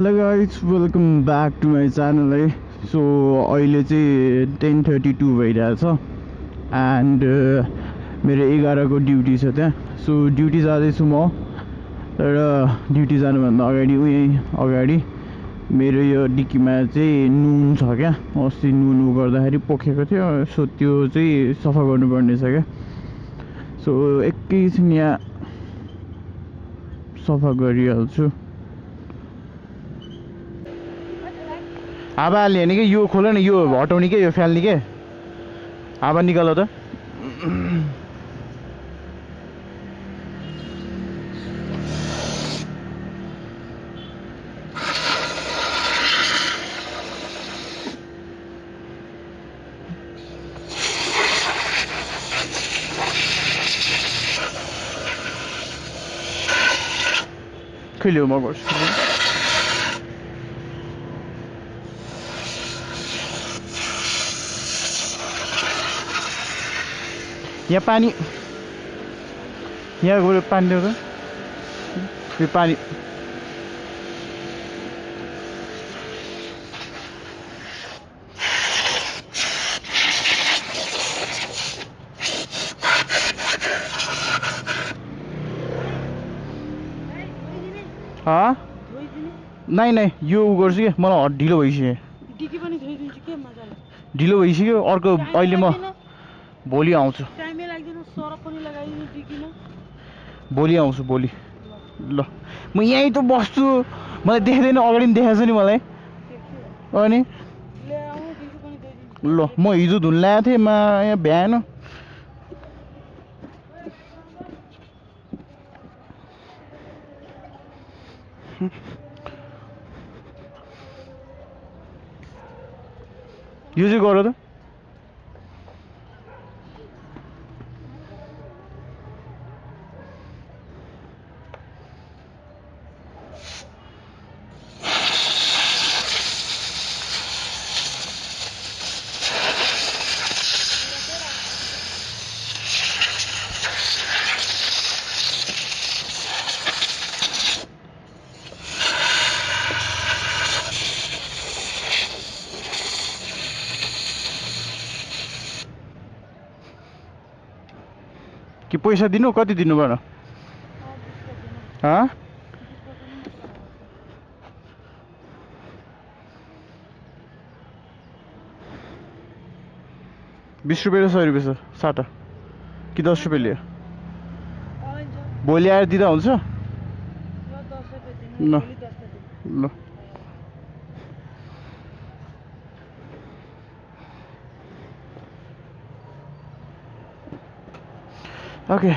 Hello guys welcome back to my channel है। So अहिले चाहिँ 10:32 भइरहेछ एन्ड मेरो 11 को ड्युटी छ त्यहाँ। सो ड्युटी जाँदैछु म, तर ड्युटी जानुभन्दा अगाडि मेरो यो डिक्कीमा चाहिँ नुन छ क्या। अस्ति नुन गर्दाखेरि पोखेको थियो, सो त्यो चाहिँ सफा गर्नुपर्ने छ क्या। सो एकैछिन यहाँ सफा गरिहाल्छु। हावा हाल्ने होइन कि यो खोल न, यो हटाउने के, यो फाल्ने के, हावा निकाल त। खैले म गर्छु। यहाँ पानी, यहाँ गएर पानी ल्याउ त। यो पानी नै यो गर्छु कि, मलाई ढिलो भइसक्यो। ढिलो भइसक्यो। अर्को अहिले म भोलि आउँछु। भोलि आउँछु भोलि। ल म यहीँ त बस्छु, मलाई देख्दैन, अगाडि पनि देखाएको छ नि मलाई। अनि ल म हिजो धुन ल्याएको थिएँ यहाँ भ्याएन। यो चाहिँ गर त। कि पैसा दिनु, कति दिनु भन? 20 रुपियाँ र 100 रुपियाँ छ साटा, कि 10 रुपियाँ लियो? भोलि आएर दिँदा हुन्छ? ल ल ओके।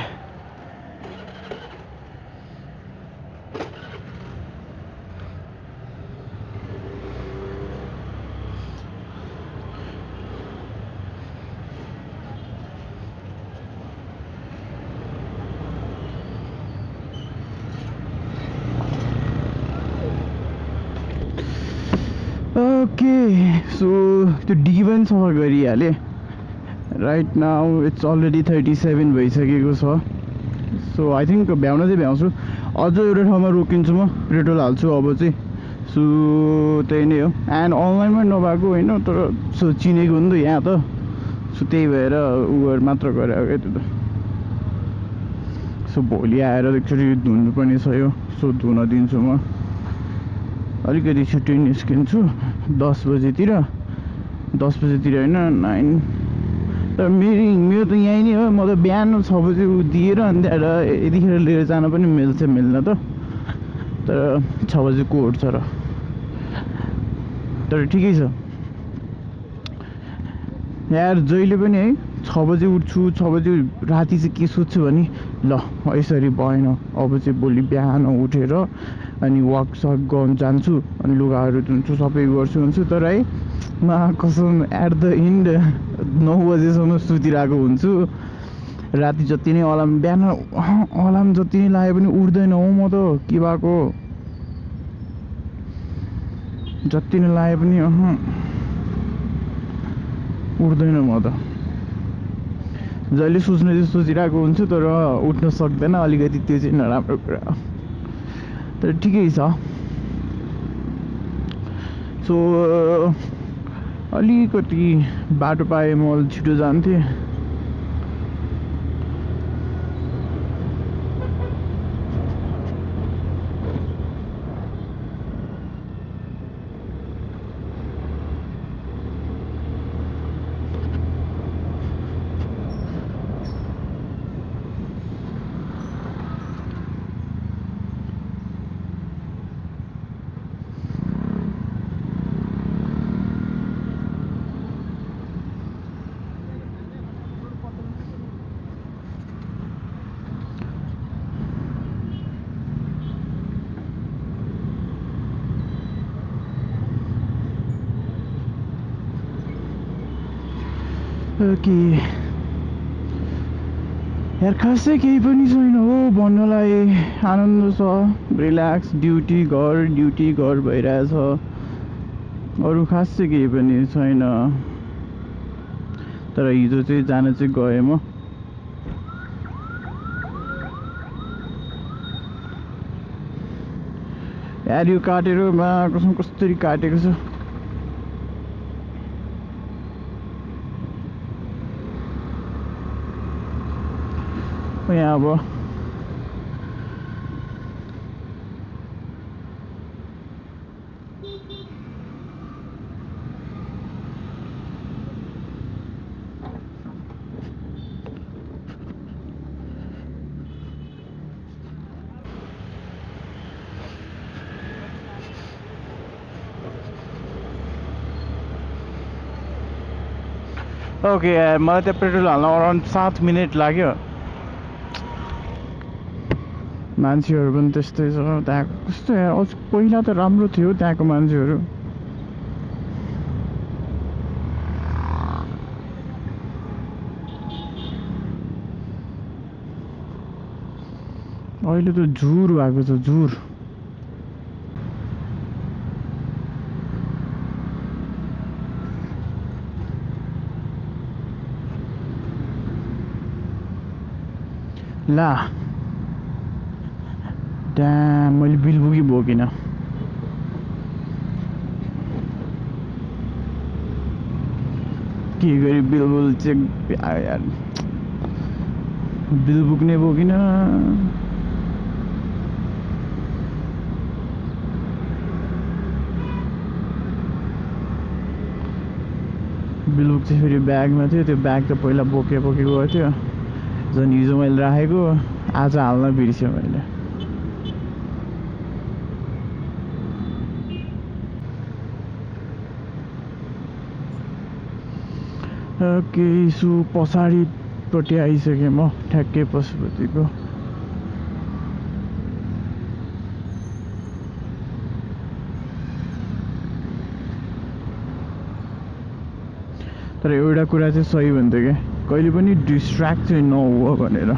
सो त्यो डिगी पनि सफा गरिहालेँ। राइट नाउ इट्स अलरेडी 37 भइसकेको छ। सो आई थिङ्क भ्याउन चाहिँ भ्याउँछु। अझ एउटा ठाउँमा रोकिन्छु, म पेट्रोल हाल्छु अब चाहिँ। सो त्यही नै हो। एन्ड अनलाइनमा नभएको होइन, तर सो चिनेको हो नि त यहाँ त। सो त्यही भएर उबर मात्र गरेको क्या त्यो त। सो भोलि आएर एकचोटि धुनुपर्ने छ यो। सो धुन दिन्छु म। अलिकति छिट्टै निस्किन्छु 10 बजेतिर। 10 बजेतिर होइन 9। तर मेरो त यहीँ नै हो। म त बिहान 6 बजे दिएर अनि त्यहाँबाट यतिखेर लिएर जान पनि मिल्न त। तर 6 बजे कोड छ र। तर ठिकै छ यार। जहिले पनि है 6 बजे उठ्छु, 6 बजे राति चाहिँ के सोध्छु भने ल यसरी भएन, अब चाहिँ भोलि बिहान उठेर अनि वाकसक गर्न जान्छु, अनि लुगाहरू धुन्छु, सबै गर्छु हुन्छु। तर है म कसम एट द इन्ड 9 बजेसम्म सुतिरहेको हुन्छु। राति जति नै अलार्म, बिहान अलार्म जति नै लागे पनि उठ्दैन हो म त। के भएको, जति नै लागे पनि उठ्दैन म त। जहिले सोच्नु चाहिँ सोचिरहेको हुन्छु, तर उठ्न सक्दैन। अलिकति त्यो चाहिँ नराम्रो कुरा, तर ठिकै छ। सो अलिकति बाटो पाएँ म अलि छिटो जान्थेँ। ओके यार खासै केही पनि छैन हो भन्नलाई। आनन्द छ, रिल्याक्स, ड्युटी घर भइरहेछ। अरू खासै केही पनि छैन। तर हिजो चाहिँ जान चाहिँ गएँ म। यार यो काटेर कसम कसरी काटेको छ। यहाँ अब ओके यार मलाई त्यहाँ पेट्रोल हाल्न अराउन्ड 7 मिनट लाग्यो। मान्छेहरू पनि त्यस्तै छ त्यहाँ। कस्तो यार अझ पहिला त राम्रो थियो त्यहाँको मान्छेहरू। अहिले त झुर भएको छ, झुर। ला त्यहाँ मैले बिलबुकी बोकिनँ। के गरी बिलबुल चेक यार, बिल बोक्ने बोकिनँ। बिल बुक चाहिँ फेरि ब्यागमा थियो। त्यो ब्याग त पहिला बोकेको थियो। झन् हिजो मैले राखेको, आज हाल्न बिर्सेँ मैले। ओके सो पछाडिपट्टि आइसकेँ म, ठ्याक्कै पशुपतिको। तर एउटा कुरा चाहिँ सही भन्थ्यो क्या, कहिले पनि डिस्ट्र्याक्ट चाहिँ नहुँ भनेर।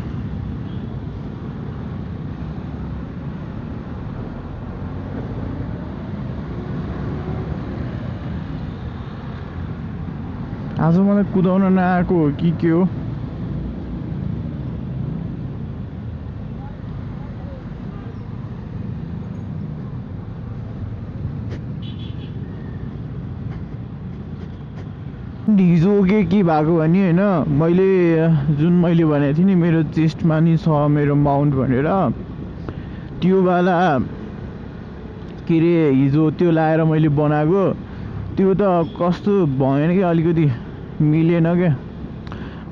आज मलाई कुदाउन नआएको हो कि के हो। हिजो के भएको भने होइन, मैले भनेको थिएँ नि मेरो चेस्टमा नि छ मेरो माउन्ट भनेर। त्यो वाला के अरे हिजो त्यो लाएर मैले बनाएको, त्यो त कस्तो भएन क्या, अलिकति मिलेन क्या।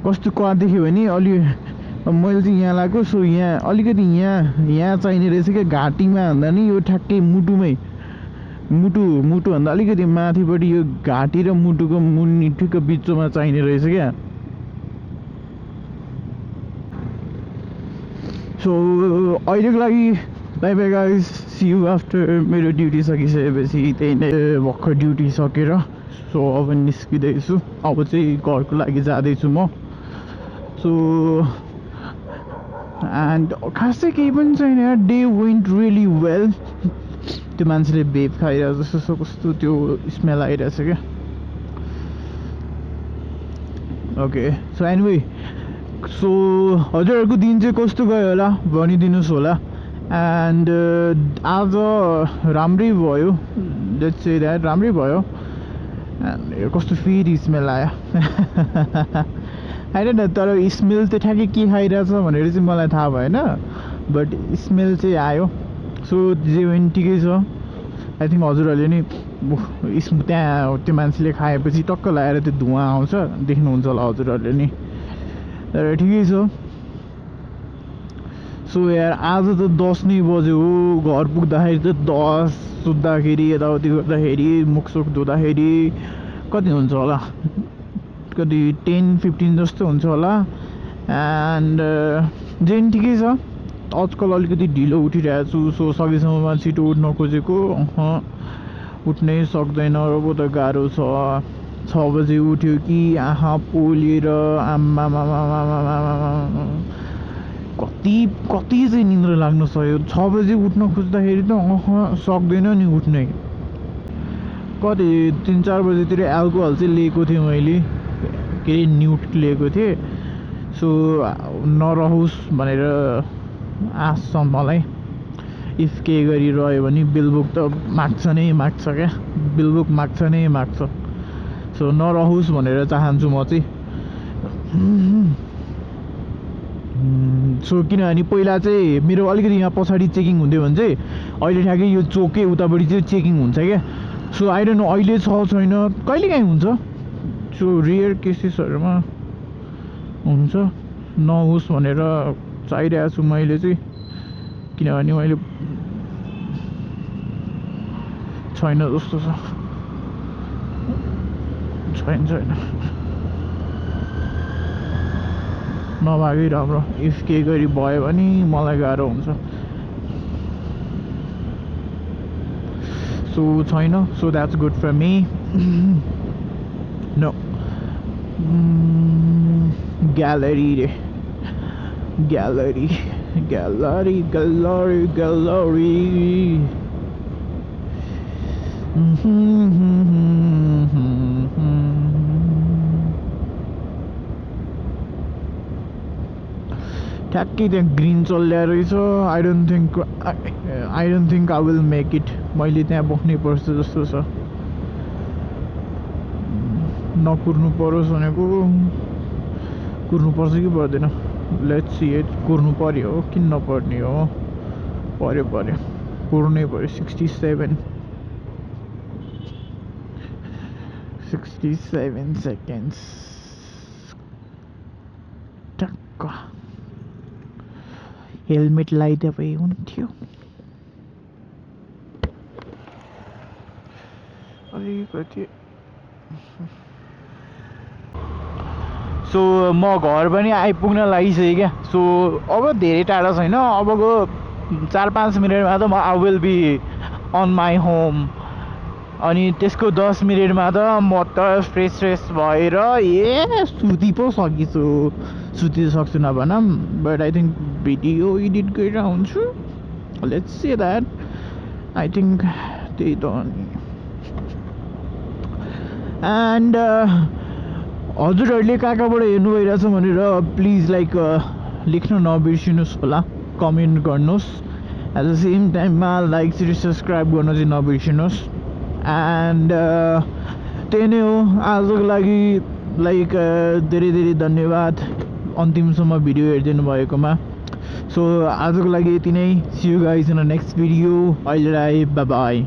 कस्तो देख्यो भने अलि मैले चाहिँ यहाँ लगाएको। सो यहाँ अलिकति यहाँ चाहिने रहेछ क्या, घाँटीमा भन्दा नि यो ठ्याक्कै मुटुमै, मुटुभन्दा अलिकति माथिपट्टि यो घाँटी र मुटुको मुनि ठिक्क बिचमा चाहिने रहेछ क्या। सो अहिलेको लागि bye bye guys, see you after. मेरो ड्युटी सकिसकेपछि त्यही नै भर्खर ड्युटी सकेर सो अब निस्किँदैछु। अब चाहिँ घरको लागि जाँदैछु म। सो एन्ड खासै केही पनि छैन यार, डे वेन्ट रियली वेल। त्यो मान्छेले भेप खाइरहेको जस्तो कस्तो त्यो स्मेल आइरहेछ क्या। ओके सो एनिवे, सो हजुरहरूको दिन चाहिँ कस्तो गयो होला भनिदिनुहोस् होला। एन्ड आज राम्रै भयो, लेट्स से द्याट राम्रै भयो। कस्तो फेरि स्मेल आयो होइन, तर स्मेल त ठ्याक्कै के खाइरहेछ भनेर चाहिँ मलाई थाहा भएन, बट स्मेल चाहिँ आयो। सो जे पनि ठिकै छ। आई थिङ्क हजुरहरूले नि त्यहाँ त्यो मान्छेले खाएपछि टक्क लगाएर त्यो धुवा आउँछ, देख्नुहुन्छ होला हजुरहरूले नि, तर ठिकै छ। सो यार आज त 10 नै बज्यो हो, घर पुग्दाखेरि त 10 सुत्दाखेरि यताउति गर्दाखेरि मुखसुख धुँदाखेरि कति हुन्छ होला, कति 10-15 जस्तो हुन्छ होला। एन्ड जेन ठिकै छ। आजकल अलिकति ढिलो उठिरहेको छु, सो सकेसम्ममा छिटो उठ्न खोजेको, उठ्नै सक्दैन, अब त गाह्रो छ। 6 बजे उठ्यो कि आँखा पोलेर आम्मा कति चाहिँ निन्द्रा लाग्न सक्यो। 6 बजे उठ्न खोज्दाखेरि त सक्दैन नि उठ्नै। कति 3-4 बजेतिर एल्कोहल चाहिँ लिएको थिएँ मैले, के अरे न्युट लिएको थिएँ। सो नरहोस् भनेर आश छ मलाई। इफ के गरिरह्यो भने बिलबुक त माग्छ नै माग्छ क्या, बिलबुक माग्छ नै माग्छ। सो नरहोस् भनेर चाहन्छु म चाहिँ। सो किनभने पहिला चाहिँ मेरो अलिकति यहाँ पछाडि चेकिङ हुन्थ्यो भने चाहिँ अहिले ठ्याक्कै यो चोकै उतापट्टि चाहिँ चेकिङ हुन्छ क्या। सो आई डोन्ट नो अहिले छ छैन, कहिलेकाहीँ हुन्छ। सो रियर केसेसहरूमा हुन्छ, नहोस् भनेर चाहिरहेको छु मैले चाहिँ, किनभने मैले छैन जस्तो छ, छैन नभागै राम्रो। इफ के गरी भयो भने मलाई गाह्रो हुन्छ। सो छैन, so that's good for me. No gallery रे, ग्यालरी ग्यालरी ग्यालरी ग्यालरी। ठ्याक्कै त्यहाँ ग्रिन चलिरहेको रहेछ। I don't think I will make it. मैले त्यहाँ बस्नै पर्छ जस्तो छ। नकुर्नु परोस् भनेको कुर्नु पर्छ कि पर्दैन, लेट्स सी इट। कुर्नु पर्यो, किन नपर्ने हो, पर्यो कुर्नै पर्यो। 67 seconds टक्क। हेलमेट लगाइदिए भए हुन्थ्यो। अलिकति सो म घर पनि आइपुग्न लागिसकेँ क्या। सो अब धेरै टाढा छैन, अबको 4-5 मिनटमा त म I will be on my home. अनि त्यसको 10 मिनटमा त म त फ्रेस भएर सुति पो सकिछु। सुति सक्छु नभनौँ, but I think video edit गरेर हुन्छु, let's say that. I think त्यही त। एन्ड हजुरहरूले कहाँबाट हेर्नु भइरहेछ भनेर प्लिज लाइक लेख्न नबिर्सिनुहोस् होला, कमेन्ट गर्नुहोस्। एट द सेम टाइममा लाइक सब्सक्राइब गर्न चाहिँ नबिर्सिनुहोस्। एन्ड त्यही नै हो आजको लागि। लाइक धेरै धन्यवाद अन्तिमसम्म भिडियो हेरिदिनु भएकोमा। सो आजको लागि यति नै। See you guys in the next video. अहिलेलाई बाई बाई।